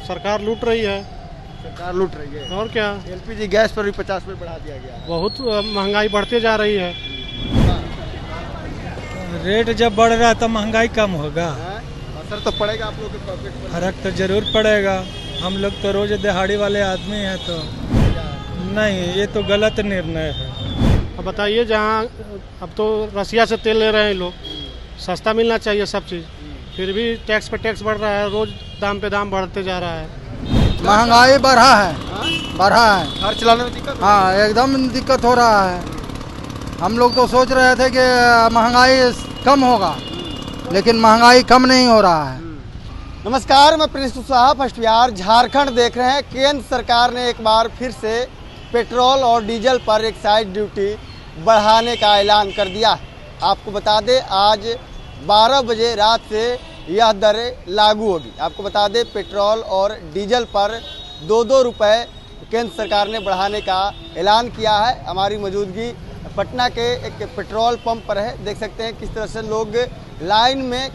सरकार लूट रही है। सरकार लूट रही है। और क्या, एलपीजी गैस पर भी 50 रुपये बढ़ा दिया गया है। बहुत महंगाई बढ़ते जा रही है। रेट जब बढ़ रहा है तो महंगाई कम होगा। असर तो पड़ेगा आप लोगों के पॉकेट पर। फर्क तो जरूर पड़ेगा। हम लोग तो रोज दिहाड़ी वाले आदमी हैं, तो नहीं, ये तो गलत निर्णय है। अब बताइए, जहाँ अब तो रसिया से तेल ले रहे हैं लोग, सस्ता मिलना चाहिए सब चीज़, फिर भी टैक्स पे टैक्स बढ़ रहा है, रोज दाम पे दाम बढ़ते जा रहा है। महंगाई बढ़ा है, बढ़ा है। घर चलाने में दिक्कत। हाँ, एकदम दिक्कत हो रहा है। हम लोग तो सोच रहे थे कि महंगाई कम होगा, लेकिन महंगाई कम नहीं हो रहा है। नमस्कार, मैं प्रिंस कुशवाहा, फर्स्ट बिहार झारखंड देख रहे हैं। केंद्र सरकार ने एक बार फिर से पेट्रोल और डीजल पर एक्साइज ड्यूटी बढ़ाने का ऐलान कर दिया है। आपको बता दें, आज 12 बजे रात से यह दरें लागू होगी। आपको बता दें, पेट्रोल और डीजल पर 2-2 रुपये केंद्र सरकार ने बढ़ाने का ऐलान किया है। हमारी मौजूदगी पटना के एक पेट्रोल पंप पर है। देख सकते हैं किस तरह से लोग लाइन में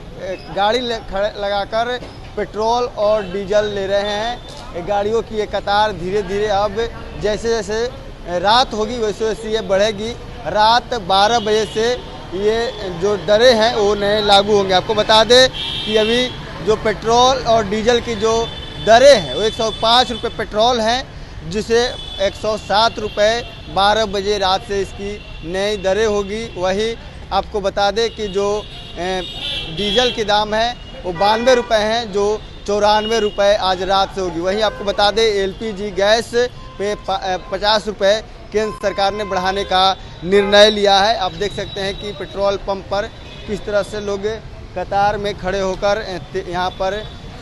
गाड़ी लगाकर पेट्रोल और डीजल ले रहे हैं। गाड़ियों की ये कतार धीरे धीरे अब जैसे जैसे रात होगी वैसे वैसे ये बढ़ेगी। रात 12 बजे से ये जो दरें हैं वो नए लागू होंगे। आपको बता दें कि अभी जो पेट्रोल और डीजल की जो दरें हैं वो 105 रुपये पेट्रोल हैं, जिसे 107 रुपये 12 बजे रात से इसकी नई दरें होगी। वही आपको बता दें कि जो डीजल के दाम है वो 92 रुपये हैं, जो 94 रुपये आज रात से होगी। वहीं आपको बता दें, एलपीजी गैस पे 50 रुपये केंद्र सरकार ने बढ़ाने का निर्णय लिया है। आप देख सकते हैं कि पेट्रोल पंप पर किस तरह से लोग कतार में खड़े होकर यहाँ पर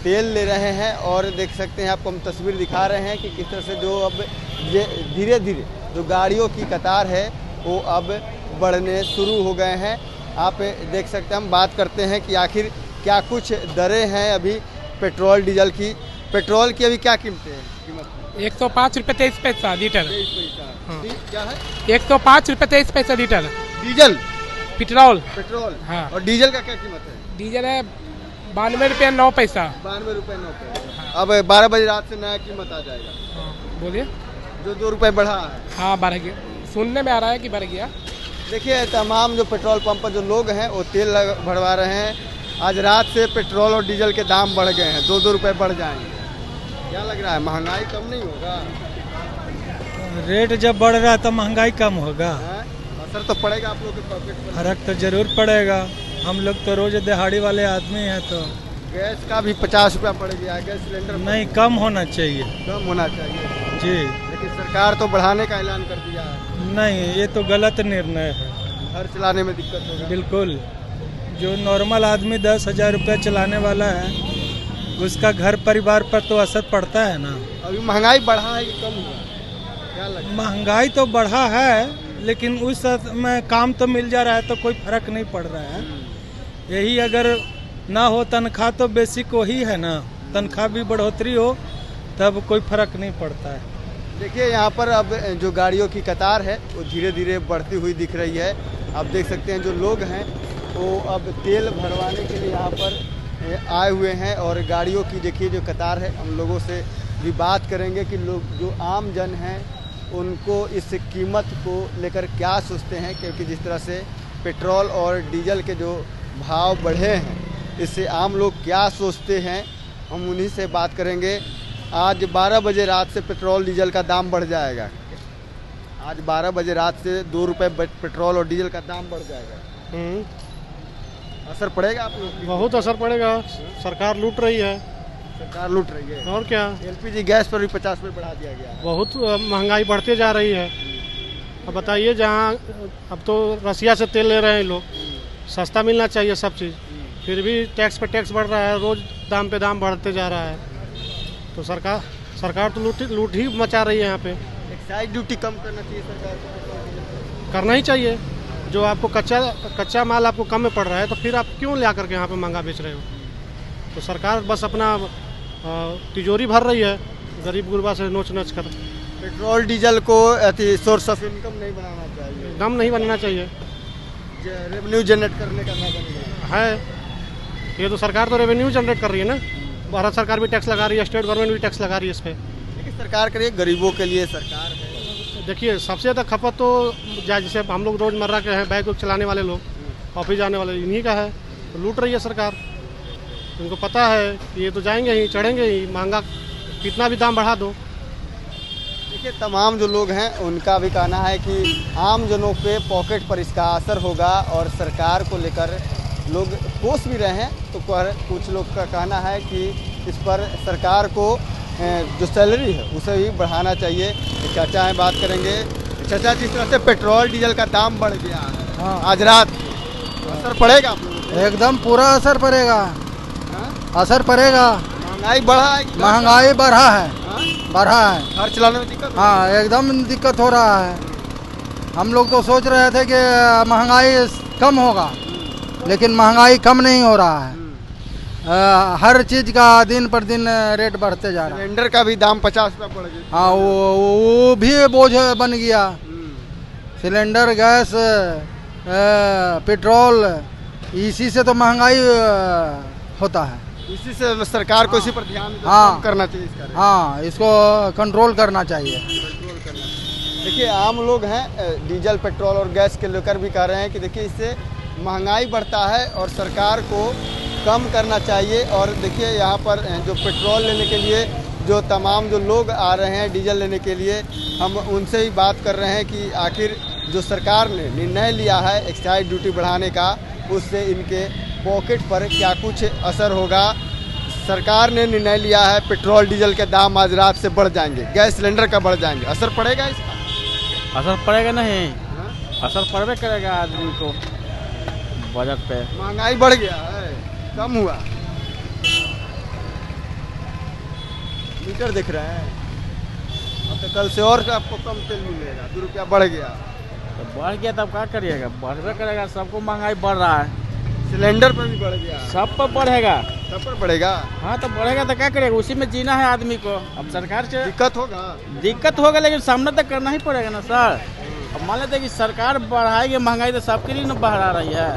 तेल ले रहे हैं। और देख सकते हैं, आपको हम तस्वीर दिखा रहे हैं कि किस तरह से जो अब धीरे धीरे जो गाड़ियों की कतार है वो अब बढ़ने शुरू हो गए हैं। आप देख सकते हैं, हम बात करते हैं कि आखिर क्या कुछ दरें हैं अभी पेट्रोल डीजल की। पेट्रोल की अभी क्या कीमतें हैं? 105 रुपये 23 पैसा लीटर। हाँ। क्या है? 105 रुपये 23 पैसा लीटर डीजल पेट्रोल। हाँ। और डीजल का क्या कीमत है? डीजल है 92 रुपये 9 पैसा। 92 रुपये 9 पैसा। अब 12 बजे रात से नया कीमत आ जाएगा। बोलिए। जो 2 रुपये बढ़ा है। हाँ, बढ़ गया। सुनने में आ रहा है कि बढ़ गया। देखिए, तमाम जो पेट्रोल पंप पर जो लोग हैं वो तेल भरवा रहे हैं। आज रात से पेट्रोल और डीजल के दाम बढ़ गए हैं, 2-2 रुपये बढ़ जाएंगे। क्या लग रहा है, महंगाई कम नहीं होगा? रेट जब बढ़ रहा है तो महंगाई कम होगा। असर तो पड़ेगा आप लोगों के पॉकेट पर। फर्क तो जरूर पड़ेगा। हम लोग तो रोज दिहाड़ी वाले आदमी हैं, तो गैस का भी 50 रुपया पड़ गया। गैस सिलेंडर नहीं, कम होना चाहिए। कम होना चाहिए जी, लेकिन सरकार तो बढ़ाने का ऐलान कर दिया है। नहीं, ये तो गलत निर्णय है। घर चलाने में दिक्कत होगा। बिल्कुल। जो नॉर्मल आदमी 10,000 रुपया चलाने वाला है, उसका घर परिवार पर तो असर पड़ता है ना। अभी महंगाई बढ़ा है कि कम हुआ? क्या लगता है? महंगाई तो बढ़ा है, लेकिन उस में काम तो मिल जा रहा है, तो कोई फर्क नहीं पड़ रहा है। यही अगर ना हो तनख्वाह तो बेसिक वही है ना, तनख्वाह भी बढ़ोतरी हो तब कोई फर्क नहीं पड़ता है। देखिए, यहाँ पर अब जो गाड़ियों की कतार है वो धीरे धीरे बढ़ती हुई दिख रही है। आप देख सकते हैं, जो लोग हैं वो अब तेल भरवाने के लिए यहाँ पर आए हुए हैं। और गाड़ियों की देखिए जो कतार है, हम लोगों से भी बात करेंगे कि लोग जो आम जन हैं उनको इस कीमत को लेकर क्या सोचते हैं, क्योंकि जिस तरह से पेट्रोल और डीजल के जो भाव बढ़े हैं इससे आम लोग क्या सोचते हैं, हम उन्हीं से बात करेंगे। आज 12 बजे रात से पेट्रोल डीजल का दाम बढ़ जाएगा। आज 12 बजे रात से 2 रुपये पेट्रोल और डीजल का दाम बढ़ जाएगा। असर पड़ेगा आप लोग? बहुत असर पड़ेगा। सरकार लूट रही है। सरकार लूट रही है। और क्या, एलपीजी गैस पर भी 50 रुपये बढ़ा दिया गया है। बहुत महंगाई बढ़ते जा रही है। अब बताइए, जहाँ अब तो रसिया से तेल ले रहे हैं लोग, सस्ता मिलना चाहिए सब चीज़, फिर भी टैक्स पे टैक्स बढ़ रहा है, रोज दाम पे दाम बढ़ते जा रहा है। तो सरकार तो लूट ही मचा रही है यहाँ पे। एक्साइज ड्यूटी कम करना चाहिए सरकार को। करना ही चाहिए। जो आपको कच्चा माल आपको कम में पड़ रहा है, तो फिर आप क्यों ला करके यहाँ पे महंगा बेच रहे हो? तो सरकार बस अपना तिजोरी भर रही है, गरीब गुरबा से नोच नोच कर। पेट्रोल डीजल को सोर्स ऑफ इनकम नहीं बनाना चाहिए। दम नहीं बनना चाहिए। रेवेन्यू जनरेट करने का ना बनेगा है, ये तो सरकार तो रेवेन्यू जनरेट कर रही है ना। भारत सरकार भी टैक्स लगा रही है, स्टेट गवर्नमेंट भी टैक्स लगा रही है इस पर। लेकिन सरकार करिए गरीबों के लिए सरकार है। देखिए सबसे ज़्यादा खपत तो जैसे हम लोग रोज़मर्रा के हैं, बाइक चलाने वाले लोग, ऑफिस जाने वाले, इन्हीं का है। तो लूट रही है सरकार। उनको पता है कि ये तो जाएंगे ही, चढ़ेंगे ही, महंगा कितना भी दाम बढ़ा दो। देखिए तमाम जो लोग हैं उनका भी कहना है कि आम जनों के पॉकेट पर इसका असर होगा और सरकार को लेकर लोग कोस भी रहे हैं। तो कुछ लोग का कहना है कि इस पर सरकार को जो सैलरी है उसे भी बढ़ाना चाहिए। चाचा हैं, बात करेंगे। चाचा, जिस तरह से पेट्रोल डीजल का दाम बढ़ गया है, हाँ। आज रात असर पड़ेगा आप लोगों को? एकदम पूरा असर पड़ेगा। असर पड़ेगा। महंगाई बढ़ा है कि महंगाई बढ़ा है, हाँ? बढ़ा है। घर चलाने में दिक्कत? हाँ, एकदम दिक्कत हो रहा है। हम लोग तो सोच रहे थे कि महंगाई कम होगा, लेकिन महंगाई कम नहीं हो रहा है। हर चीज़ का दिन पर दिन रेट बढ़ते जा रहा है। सिलेंडर का भी दाम 50 रुपया बढ़ गया। हाँ, वो भी बोझ बन गया। सिलेंडर, गैस, पेट्रोल, इसी से तो महंगाई होता है। इसी से सरकार को इसी पर ध्यान हाँ। करना चाहिए इसका। हाँ, इसको कंट्रोल करना चाहिए। देखिए आम लोग हैं, डीजल, पेट्रोल और गैस के लेकर भी कह रहे हैं कि देखिए इससे महंगाई बढ़ता है और सरकार को कम करना चाहिए। और देखिए यहाँ पर जो पेट्रोल लेने के लिए जो तमाम जो लोग आ रहे हैं डीजल लेने के लिए, हम उनसे ही बात कर रहे हैं कि आखिर जो सरकार ने निर्णय लिया है एक्साइज ड्यूटी बढ़ाने का, उससे इनके पॉकेट पर क्या कुछ असर होगा। सरकार ने निर्णय लिया है पेट्रोल डीजल के दाम आज रात से बढ़ जाएंगे, गैस सिलेंडर का बढ़ जाएंगे, असर पड़ेगा इसका? असर पड़ेगा नहीं, असर पड़बे करेगा आदमी को बजट पे। महंगाई बढ़ गया है, कम हुआ? मीटर दिख रहे हैं अब तो, कल से और आपको कम तेल मिलेगा, 2 रुपया बढ़ गया। तो बढ़ गया तब क्या करिएगा, बढ़बे करेगा। सबको महंगाई बढ़ रहा है, सिलेंडर पर भी बढ़ गया, सब पर बढ़ेगा। सब पर बढ़ेगा। हाँ तो बढ़ेगा तो क्या करेगा, उसी में जीना है आदमी को। अब सरकार से दिक्कत होगा, लेकिन सामना तो करना ही पड़ेगा ना सर। अब मान लेते कि सरकार बढ़ाएगी महंगाई तो सबके लिए न बढ़ा रही है।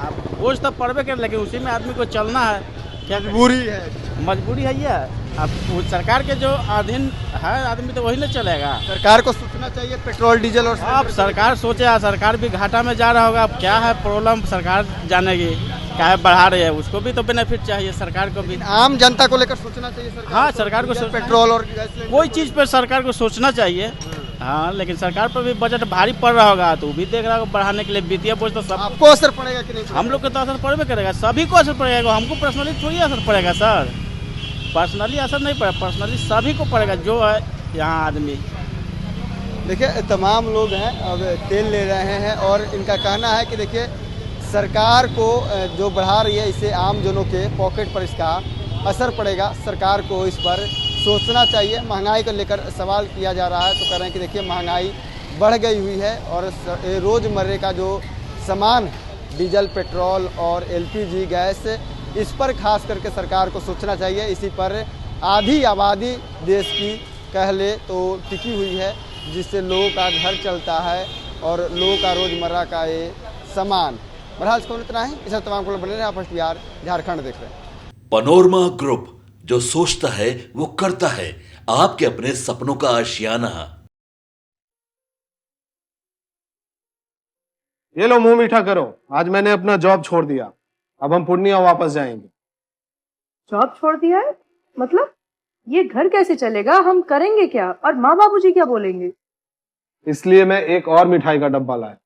अब बोझ तो पड़बे करे, लेकिन उसी में आदमी को चलना है। क्या मजबूरी है ये। अब सरकार के जो अधीन है आदमी तो वही ना चलेगा। सरकार को सोचना चाहिए पेट्रोल डीजल और अब सरकार सोचे, सरकार भी घाटा में जा रहा होगा। अब क्या है प्रॉब्लम सरकार जानेगी, क्या है बढ़ा रही है, उसको भी तो बेनिफिट चाहिए सरकार को भी। आम जनता को लेकर सोचना चाहिए सरकार। हाँ, सरकार को पेट्रोल और कोई चीज़ पर सरकार को सोचना चाहिए। हाँ, लेकिन सरकार पर भी बजट भारी पड़ रहा होगा तो वो भी देख रहा होगा बढ़ाने के लिए। वित्तीय बोझ तो सब आपको असर पड़ेगा कि नहीं? हम लोग को तो असर पड़बे करेगा, सभी को असर पड़ेगा। हमको पर्सनली थोड़ी असर पड़ेगा सर, पर्सनली असर नहीं पड़ेगा, पर्सनली सभी को पड़ेगा जो है यहाँ आदमी। देखिए तमाम लोग हैं अब तेल ले रहे हैं और इनका कहना है कि देखिए सरकार को जो बढ़ा रही है इससे आम जनों के पॉकेट पर इसका असर पड़ेगा। सरकार को इस पर सोचना चाहिए। महंगाई को लेकर सवाल किया जा रहा है तो कह रहे हैं कि देखिए महंगाई बढ़ गई हुई है और रोज़मर्रे का जो सामान है डीजल, पेट्रोल और LPG गैस, इस पर खास करके सरकार को सोचना चाहिए। इसी पर आधी आबादी देश की कह ले तो टिकी हुई है, जिससे लोगों का घर चलता है और लोगों का रोज़मर्रा का ये सामान। बहरहाल इसको इतना ही, इस तमाम को बने रहे। आप फर्स्ट बिहार झारखंड देख रहे हैं। पनोरमा ग्रुप, जो सोचता है वो करता है। आपके अपने सपनों का आशियाना। ये लो मुंह मीठा करो, आज मैंने अपना जॉब छोड़ दिया, अब हम पूर्णिया वापस जाएंगे। जॉब छोड़ दिया है? मतलब ये घर कैसे चलेगा, हम करेंगे क्या और माँ बाबूजी क्या बोलेंगे? इसलिए मैं एक और मिठाई का डब्बा लाया।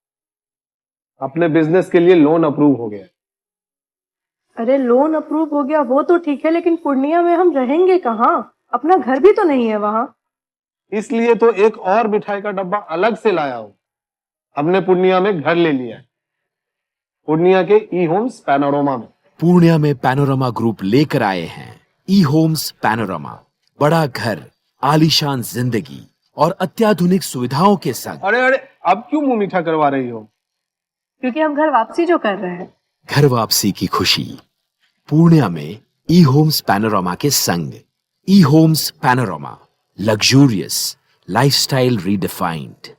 अपने बिजनेस के लिए लोन अप्रूव हो गया। अरे लोन अप्रूव हो गया वो तो ठीक है, लेकिन पूर्णिया में हम रहेंगे कहाँ? अपना घर भी तो नहीं है वहाँ। इसलिए तो एक और मिठाई का डब्बा अलग से लाया हूं। हमने पूर्णिया में घर ले लिया है, पूर्णिया के ई होम्स पैनोरमा में। पूर्णिया में पैनोरमा ग्रुप लेकर आए हैं ई होम्स पैनोरमा। बड़ा घर, आलीशान जिंदगी और अत्याधुनिक सुविधाओं के संग। अरे अब क्यों मुंह मीठा करवा रही हो? क्योंकि हम घर वापसी जो कर रहे हैं। घर वापसी की खुशी पूर्णिया में ई होम्स पैनोरमा के संग। ई homes panorama, luxurious lifestyle redefined.